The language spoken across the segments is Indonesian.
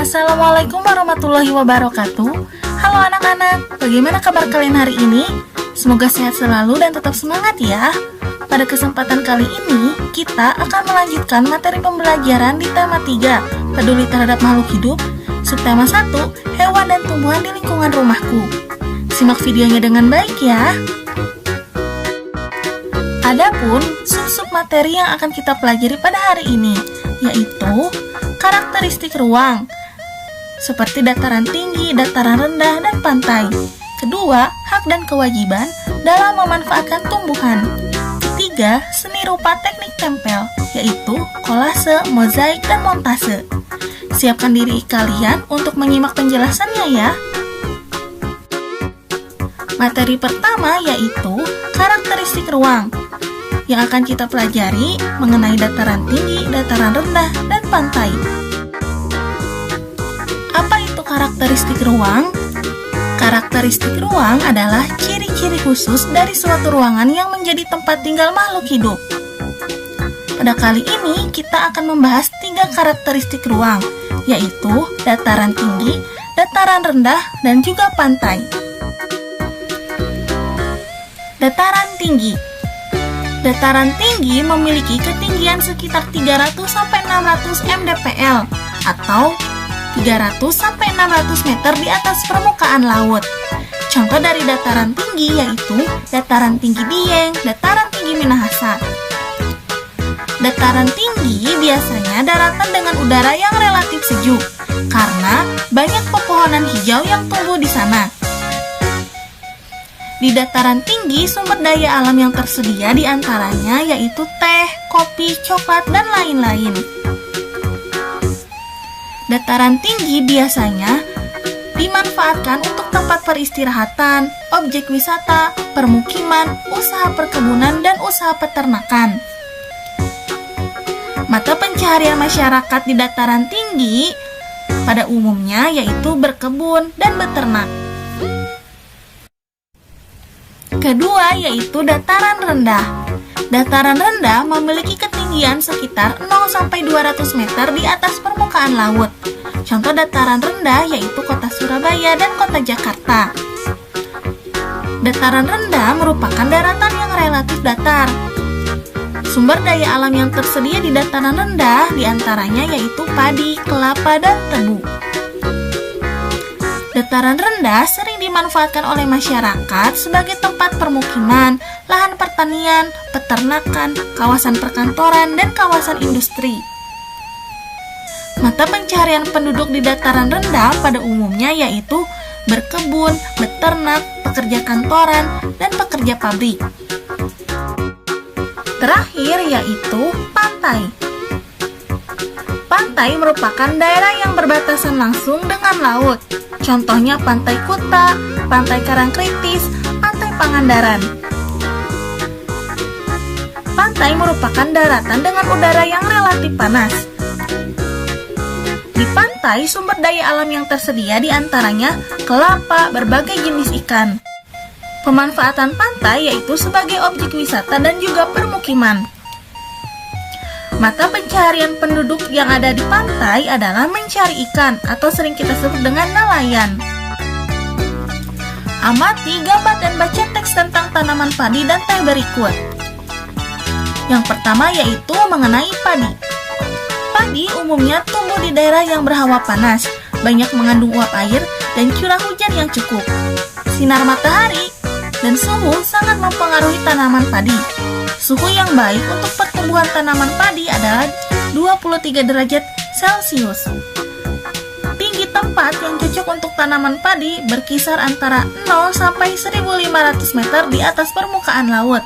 Assalamualaikum warahmatullahi wabarakatuh. Halo anak-anak, bagaimana kabar kalian hari ini? Semoga sehat selalu dan tetap semangat ya. Pada kesempatan kali ini, kita akan melanjutkan materi pembelajaran di tema 3, peduli terhadap makhluk hidup, subtema 1, hewan dan tumbuhan di lingkungan rumahku. Simak videonya dengan baik ya. Adapun sub-sub materi yang akan kita pelajari pada hari ini, yaitu karakteristik ruang, seperti dataran tinggi, dataran rendah, dan pantai. Kedua, hak dan kewajiban dalam memanfaatkan tumbuhan. Ketiga, seni rupa teknik tempel, yaitu kolase, mozaik, dan montase. Siapkan diri kalian untuk menyimak penjelasannya ya. Materi pertama yaitu karakteristik ruang, yang akan kita pelajari mengenai dataran tinggi, dataran rendah, dan pantai. Apa itu karakteristik ruang? Karakteristik ruang adalah ciri-ciri khusus dari suatu ruangan yang menjadi tempat tinggal makhluk hidup. Pada kali ini kita akan membahas 3 karakteristik ruang, yaitu dataran tinggi, dataran rendah, dan juga pantai. Dataran tinggi. Dataran tinggi memiliki ketinggian sekitar 300-600 mdpl atau 300-600 meter di atas permukaan laut. Contoh dari dataran tinggi yaitu dataran tinggi Dieng, dataran tinggi Minahasa. Dataran tinggi biasanya daratan dengan udara yang relatif sejuk karena banyak pepohonan hijau yang tumbuh di sana. Di dataran tinggi, sumber daya alam yang tersedia diantaranya yaitu teh, kopi, coklat, dan lain-lain. Dataran tinggi biasanya dimanfaatkan untuk tempat peristirahatan, objek wisata, permukiman, usaha perkebunan, dan usaha peternakan. Mata pencaharian masyarakat di dataran tinggi pada umumnya yaitu berkebun dan beternak. Kedua yaitu dataran rendah. Dataran rendah memiliki ketinggian sekitar 0-200 meter di atas permukaan laut. Contoh dataran rendah yaitu kota Surabaya dan kota Jakarta. Dataran rendah merupakan daratan yang relatif datar. Sumber daya alam yang tersedia di dataran rendah diantaranya yaitu padi, kelapa, dan tebu. Dataran rendah sering dimanfaatkan oleh masyarakat sebagai tempat permukiman, lahan pertanian, peternakan, kawasan perkantoran, dan kawasan industri. Mata pencaharian penduduk di dataran rendah pada umumnya yaitu berkebun, beternak, pekerja kantoran, dan pekerja pabrik. Terakhir yaitu pantai. Pantai merupakan daerah yang berbatasan langsung dengan laut. Contohnya Pantai Kuta, Pantai Karangkritis, Pantai Pangandaran. Pantai merupakan daratan dengan udara yang relatif panas. Di pantai, sumber daya alam yang tersedia diantaranya kelapa, berbagai jenis ikan. Pemanfaatan pantai yaitu sebagai objek wisata dan juga permukiman. Mata pencaharian penduduk yang ada di pantai adalah mencari ikan atau sering kita sebut dengan nelayan. Amati, gambar, dan baca teks tentang tanaman padi dan teh berikut. Yang pertama yaitu mengenai padi. Padi umumnya tumbuh di daerah yang berhawa panas, banyak mengandung uap air, dan curah hujan yang cukup. Sinar matahari dan suhu sangat mempengaruhi tanaman padi. Suhu yang baik untuk pertumbuhan tanaman padi adalah 23 derajat Celcius. Tinggi tempat yang cocok untuk tanaman padi berkisar antara 0 sampai 1.500 meter di atas permukaan laut.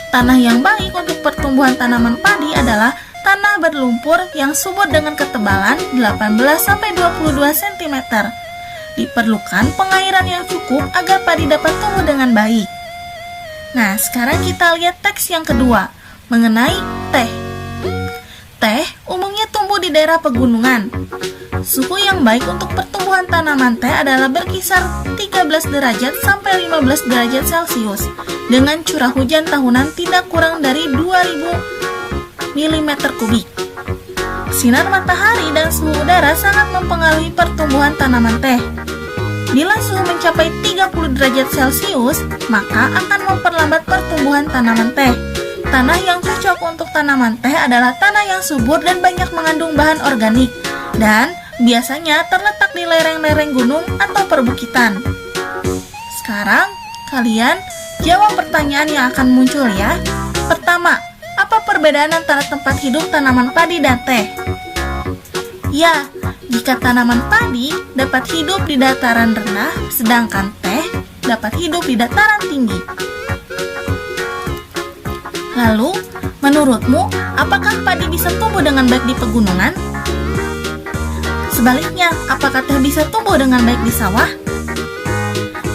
Tanah yang baik untuk pertumbuhan tanaman padi adalah tanah berlumpur yang subur dengan ketebalan 18 sampai 22 cm. Diperlukan pengairan yang cukup agar padi dapat tumbuh dengan baik. Nah, sekarang kita lihat teks yang kedua, mengenai teh. Teh umumnya tumbuh di daerah pegunungan. Suhu yang baik untuk pertumbuhan tanaman teh adalah berkisar 13 derajat sampai 15 derajat Celcius, dengan curah hujan tahunan tidak kurang dari 2000 mm kubik. Sinar matahari dan suhu udara sangat mempengaruhi pertumbuhan tanaman teh. Bila suhu mencapai 30 derajat Celcius, maka akan memperlambat pertumbuhan tanaman teh. Tanah yang cocok untuk tanaman teh adalah tanah yang subur dan banyak mengandung bahan organik, dan biasanya terletak di lereng-lereng gunung atau perbukitan. Sekarang, kalian jawab pertanyaan yang akan muncul ya. Pertama, apa perbedaan antara tempat hidup tanaman padi dan teh? Ya, jika tanaman padi dapat hidup di dataran rendah, sedangkan teh dapat hidup di dataran tinggi. Lalu, menurutmu, apakah padi bisa tumbuh dengan baik di pegunungan? Sebaliknya, apakah teh bisa tumbuh dengan baik di sawah?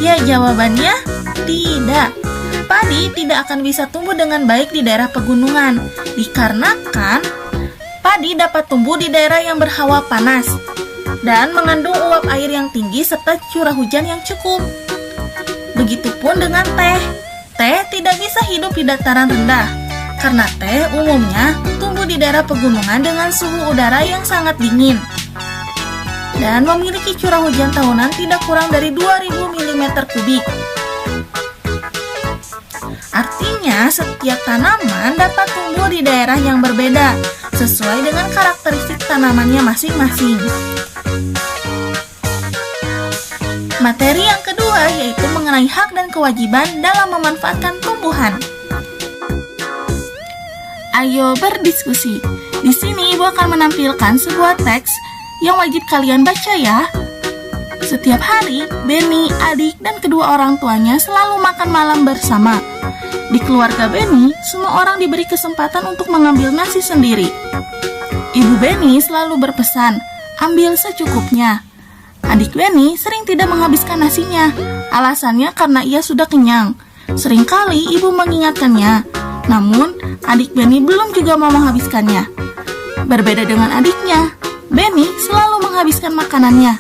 Ya, jawabannya tidak. Padi tidak akan bisa tumbuh dengan baik di daerah pegunungan, dikarenakan padi dapat tumbuh di daerah yang berhawa panas dan mengandung uap air yang tinggi serta curah hujan yang cukup. Begitupun dengan teh. Teh tidak bisa hidup di dataran rendah, karena teh umumnya tumbuh di daerah pegunungan dengan suhu udara yang sangat dingin dan memiliki curah hujan tahunan tidak kurang dari 2000 mm kubik. Artinya, setiap tanaman dapat tumbuh di daerah yang berbeda, sesuai dengan karakteristik tanamannya masing-masing. Materi yang kedua yaitu mengenai hak dan kewajiban dalam memanfaatkan tumbuhan. Ayo berdiskusi. Di sini Ibu akan menampilkan sebuah teks yang wajib kalian baca ya. Setiap hari, Benny, adik, dan kedua orang tuanya selalu makan malam bersama. Di keluarga Benny, semua orang diberi kesempatan untuk mengambil nasi sendiri. Ibu Benny selalu berpesan, ambil secukupnya. Adik Benny sering tidak menghabiskan nasinya. Alasannya karena ia sudah kenyang. Seringkali ibu mengingatkannya, namun adik Benny belum juga mau menghabiskannya. Berbeda dengan adiknya, Benny selalu menghabiskan makanannya.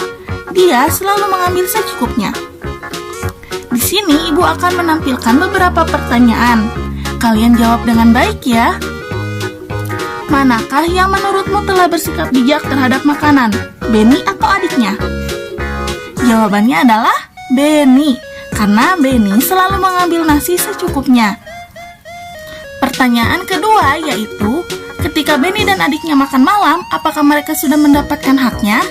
Dia selalu mengambil secukupnya. Di sini ibu akan menampilkan beberapa pertanyaan. Kalian jawab dengan baik ya. Manakah yang menurutmu telah bersikap bijak terhadap makanan? Benny atau adiknya? Jawabannya adalah Benny, karena Benny selalu mengambil nasi secukupnya. Pertanyaan kedua yaitu, ketika Benny dan adiknya makan malam, apakah mereka sudah mendapatkan haknya?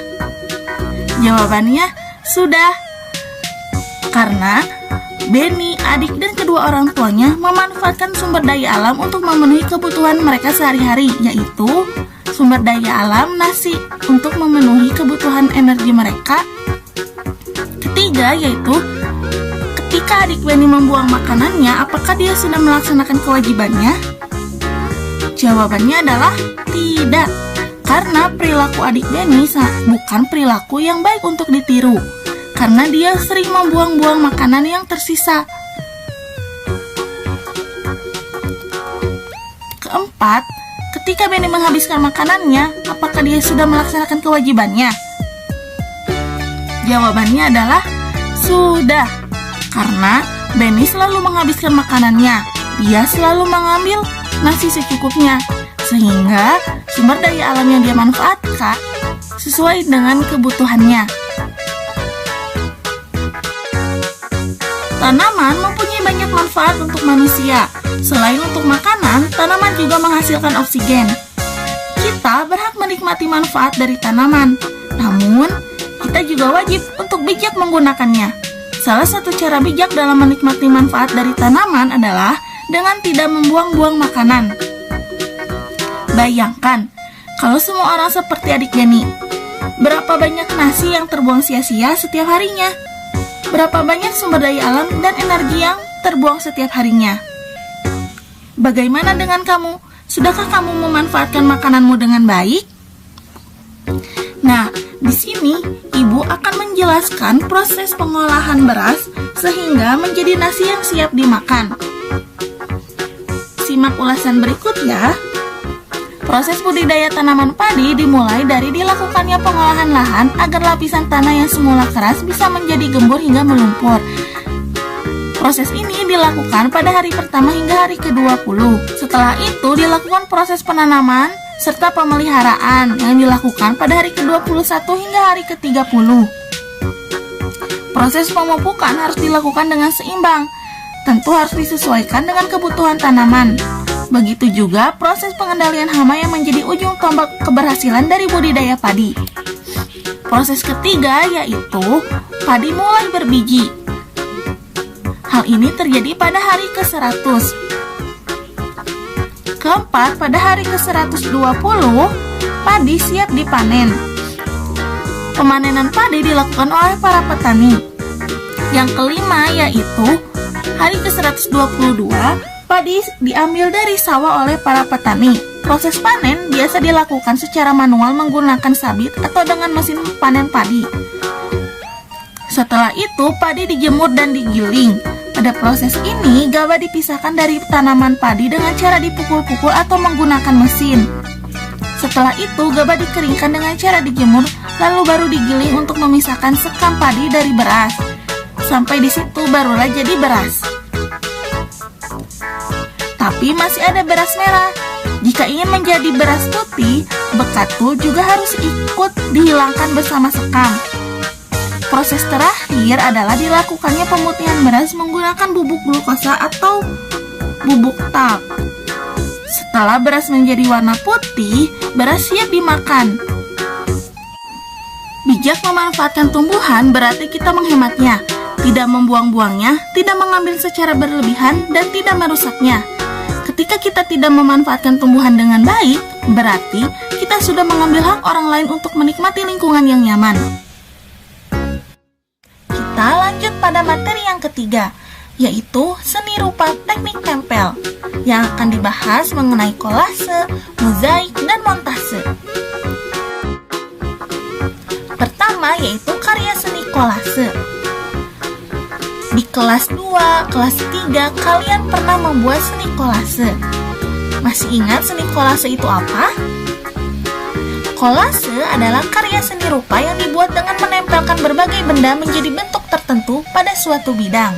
Jawabannya sudah, karena Benny, adik, dan kedua orang tuanya memanfaatkan sumber daya alam untuk memenuhi kebutuhan mereka sehari-hari, yaitu sumber daya alam nasi untuk memenuhi kebutuhan energi mereka. Ketiga yaitu, ketika adik Benny membuang makanannya, apakah dia sudah melaksanakan kewajibannya? Jawabannya adalah tidak, karena perilaku adik Benny bukan perilaku yang baik untuk ditiru, karena dia sering membuang-buang makanan yang tersisa. Keempat, ketika Benny menghabiskan makanannya, apakah dia sudah melaksanakan kewajibannya? Jawabannya adalah sudah, karena Benny selalu menghabiskan makanannya. Dia selalu mengambil nasi secukupnya, sehingga sumber daya alam yang dia manfaatkan sesuai dengan kebutuhannya. Tanaman mempunyai banyak manfaat untuk manusia. Selain untuk makanan, tanaman juga menghasilkan oksigen. Kita berhak menikmati manfaat dari tanaman, namun kita juga wajib untuk bijak menggunakannya. Salah satu cara bijak dalam menikmati manfaat dari tanaman adalah dengan tidak membuang-buang makanan. Bayangkan, kalau semua orang seperti adik Benny, berapa banyak nasi yang terbuang sia-sia setiap harinya? Berapa banyak sumber daya alam dan energi yang terbuang setiap harinya? Bagaimana dengan kamu? Sudahkah kamu memanfaatkan makananmu dengan baik? Nah, di sini ibu akan menjelaskan proses pengolahan beras sehingga menjadi nasi yang siap dimakan. Simak ulasan berikut ya. Proses budidaya tanaman padi dimulai dari dilakukannya pengolahan lahan agar lapisan tanah yang semula keras bisa menjadi gembur hingga melumpur. Proses ini dilakukan pada hari pertama hingga hari ke-20. Setelah itu dilakukan proses penanaman serta pemeliharaan yang dilakukan pada hari ke-21 hingga hari ke-30. Proses pemupukan harus dilakukan dengan seimbang, tentu harus disesuaikan dengan kebutuhan tanaman. Begitu juga proses pengendalian hama yang menjadi ujung tombak keberhasilan dari budidaya padi. Proses ketiga yaitu padi mulai berbiji. Hal ini terjadi pada hari ke-100. Keempat, pada hari ke-120, padi siap dipanen. Pemanenan padi dilakukan oleh para petani. Yang kelima yaitu hari ke-122, padi diambil dari sawah oleh para petani. Proses panen biasa dilakukan secara manual menggunakan sabit atau dengan mesin panen padi. Setelah itu, padi dijemur dan digiling. Pada proses ini, gabah dipisahkan dari tanaman padi dengan cara dipukul-pukul atau menggunakan mesin. Setelah itu, gabah dikeringkan dengan cara dijemur, lalu baru digiling untuk memisahkan sekam padi dari beras. Sampai di situ barulah jadi beras. Tapi masih ada beras merah. Jika ingin menjadi beras putih, bekatu juga harus ikut dihilangkan bersama sekam. Proses terakhir adalah dilakukannya pemutihan beras menggunakan bubuk glukosa atau bubuk talc. Setelah beras menjadi warna putih, beras siap dimakan. Bijak memanfaatkan tumbuhan berarti kita menghematnya, tidak membuang-buangnya, tidak mengambil secara berlebihan, dan tidak merusaknya. Ketika kita tidak memanfaatkan tumbuhan dengan baik, berarti kita sudah mengambil hak orang lain untuk menikmati lingkungan yang nyaman. Kita lanjut pada materi yang ketiga, yaitu seni rupa teknik tempel, yang akan dibahas mengenai kolase, mozaik, dan montase. Pertama yaitu karya seni kolase. Di kelas 2, kelas 3, kalian pernah membuat seni kolase. Masih ingat seni kolase itu apa? Kolase adalah karya seni rupa yang dibuat dengan menempelkan berbagai benda menjadi bentuk tertentu pada suatu bidang.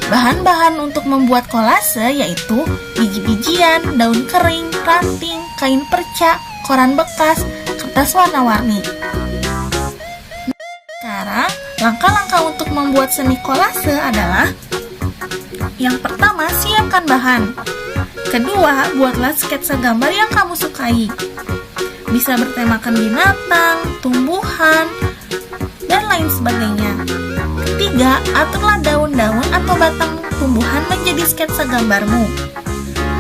Bahan-bahan untuk membuat kolase yaitu biji-bijian, daun kering, ranting, kain perca, koran bekas, kertas warna-warni. Sekarang, langkah-langkah untuk membuat seni kolase adalah: yang pertama, siapkan bahan. Kedua, buatlah sketsa gambar yang kamu sukai. Bisa bertemakan binatang, tumbuhan, dan lain sebagainya. Ketiga, aturlah daun-daun atau batang tumbuhan menjadi sketsa gambarmu.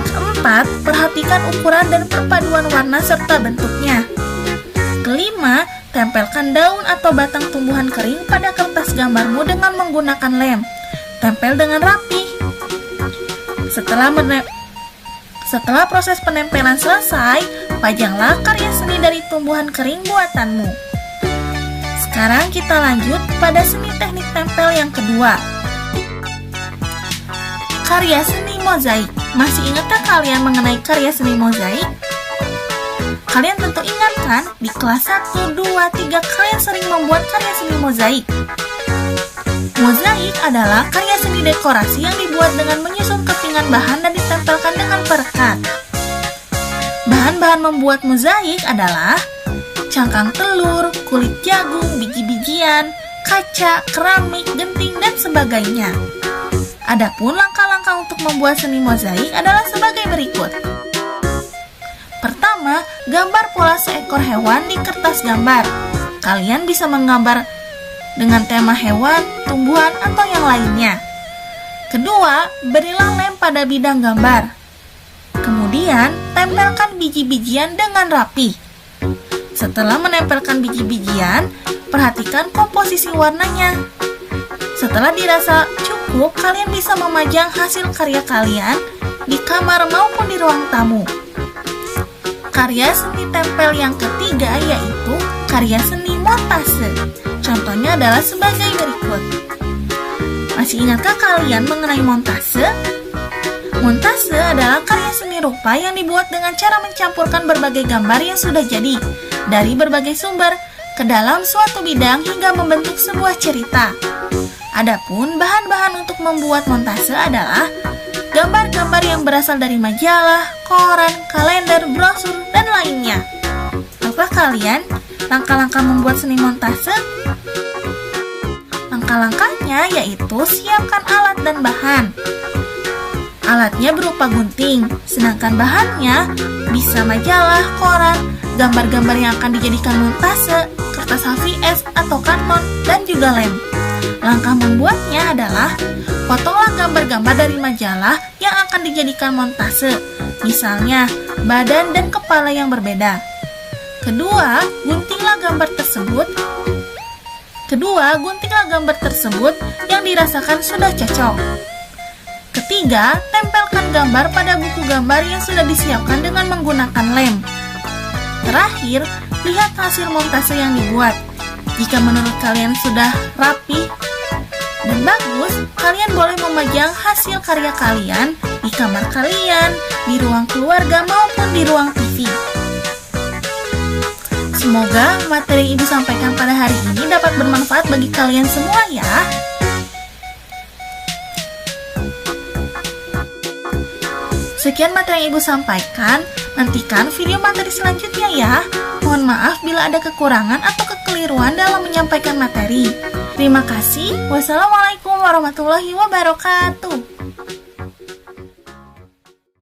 Keempat, perhatikan ukuran dan perpaduan warna serta bentuknya. Kelima, tempelkan daun atau batang tumbuhan kering pada kertas gambarmu dengan menggunakan lem. Tempel dengan rapi. Setelah proses penempelan selesai, pajanglah karya seni dari tumbuhan kering buatanmu. Sekarang kita lanjut pada seni teknik tempel yang kedua. Karya seni mozaik. Masih ingatkah kalian mengenai karya seni mozaik? Kalian tentu ingat kan, di kelas 1, 2, 3 kalian sering membuat karya seni mozaik. Mozaik adalah karya seni dekorasi yang dibuat dengan menyusun kepingan bahan dan ditempelkan dengan perekat. Bahan-bahan membuat mozaik adalah cangkang telur, kulit jagung, biji-bijian, kaca, keramik, genting, dan sebagainya. Adapun langkah-langkah untuk membuat seni mozaik adalah sebagai berikut. Pertama, gambar pola seekor hewan di kertas gambar. Kalian bisa menggambar dengan tema hewan, tumbuhan, atau yang lainnya. Kedua, berilah lem pada bidang gambar. Kemudian, tempelkan biji-bijian dengan rapi. Setelah menempelkan biji-bijian, perhatikan komposisi warnanya. Setelah dirasa cukup, kalian bisa memajang hasil karya kalian di kamar maupun di ruang tamu. Karya seni tempel yang ketiga yaitu karya seni montase. Contohnya adalah sebagai berikut. Masih ingatkah kalian mengenai montase? Montase adalah karya seni rupa yang dibuat dengan cara mencampurkan berbagai gambar yang sudah jadi dari berbagai sumber ke dalam suatu bidang hingga membentuk sebuah cerita. Adapun bahan-bahan untuk membuat montase adalah gambar-gambar yang berasal dari majalah, koran, kalender, brosur, dan lainnya. Tahukah kalian langkah-langkah membuat seni montase? Langkah-langkahnya yaitu siapkan alat dan bahan. Alatnya berupa gunting, sedangkan bahannya bisa majalah, koran, gambar-gambar yang akan dijadikan montase, kertas HVS atau karton, dan juga lem. Langkah membuatnya adalah potonglah gambar-gambar dari majalah yang akan dijadikan montase, misalnya badan dan kepala yang berbeda. Kedua, guntinglah gambar tersebut yang dirasakan sudah cocok. Ketiga, tempelkan gambar pada buku gambar yang sudah disiapkan dengan menggunakan lem. Terakhir, lihat hasil montase yang dibuat. Jika menurut kalian sudah rapi dan bagus, kalian boleh memajang hasil karya kalian di kamar kalian, di ruang keluarga maupun di ruang TV. Semoga materi yang Ibu sampaikan pada hari ini dapat bermanfaat bagi kalian semua ya. Sekian materi yang Ibu sampaikan, nantikan video materi selanjutnya ya. Mohon maaf bila ada kekurangan atau kekeliruan dalam menyampaikan materi. Terima kasih. Wassalamualaikum warahmatullahi wabarakatuh.